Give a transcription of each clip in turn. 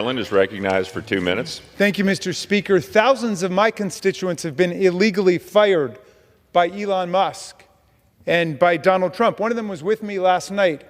Is recognized for 2 minutes. Thank you, Mr. Speaker. Thousands of my constituents have been illegally fired by Elon Musk and by Donald Trump. One of them was with me last night,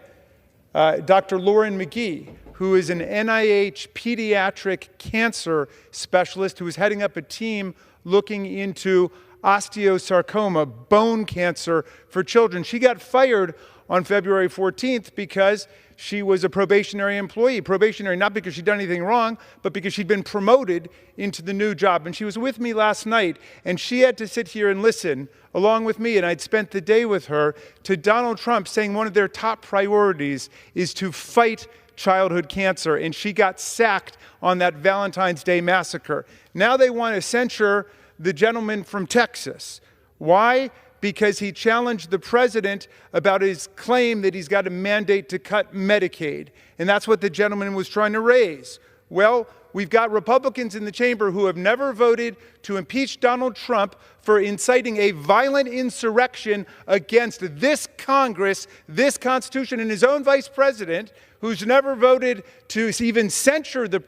Dr. Lauren McGee, who is an NIH pediatric cancer specialist who is heading up a team looking into osteosarcoma, bone cancer for children. She got fired on February 14th because she was a probationary employee. Probationary not because she'd done anything wrong, but because she'd been promoted into the new job. And she was with me last night, and she had to sit here and listen, along with me, and I'd spent the day with her, to Donald Trump saying one of their top priorities is to fight childhood cancer, and she got sacked on that Valentine's Day massacre. Now they want to censure the gentleman from Texas. Why? Because he challenged the president about his claim that he's got a mandate to cut Medicaid. And that's what the gentleman was trying to raise. Well, we've got Republicans in the chamber who have never voted to impeach Donald Trump for inciting a violent insurrection against this Congress, this Constitution, and his own vice president, who's never voted to even censure the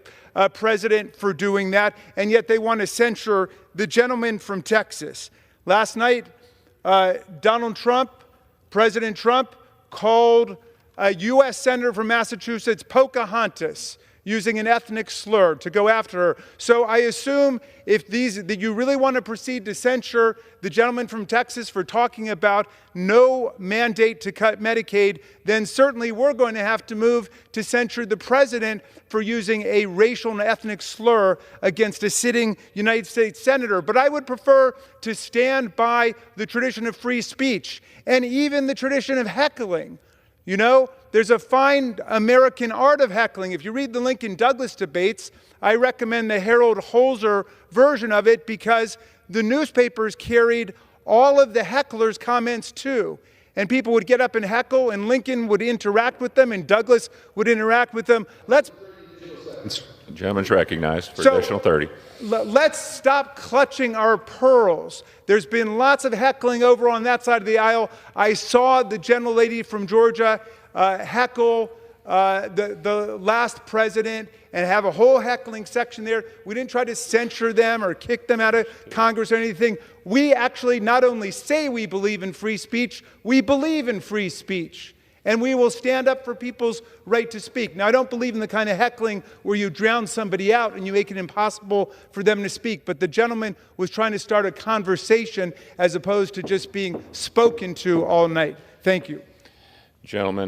president for doing that, and yet they want to censure the gentleman from Texas. Last night, Donald Trump, President Trump, called a U.S. Senator from Massachusetts Pocahontas, using an ethnic slur to go after her. So I assume that you really want to proceed to censure the gentleman from Texas for talking about no mandate to cut Medicaid, then certainly we're going to have to move to censure the president for using a racial and ethnic slur against a sitting United States senator. But I would prefer to stand by the tradition of free speech and even the tradition of heckling. You know, there's a fine American art of heckling. If you read the Lincoln Douglas debates, I recommend the Harold Holzer version of it because the newspapers carried all of the hecklers' comments too. And people would get up and heckle, and Lincoln would interact with them, and Douglas would interact with them. The gentleman's recognized for additional 30. Let's stop clutching our pearls. There's been lots of heckling over on that side of the aisle. I saw the gentlelady from Georgia heckle the last president and have a whole heckling section there. We didn't try to censure them or kick them out of Congress or anything. We actually not only say we believe in free speech, we believe in free speech. And we will stand up for people's right to speak. Now, I don't believe in the kind of heckling where you drown somebody out and you make it impossible for them to speak. But the gentleman was trying to start a conversation as opposed to just being spoken to all night. Thank you. Gentlemen.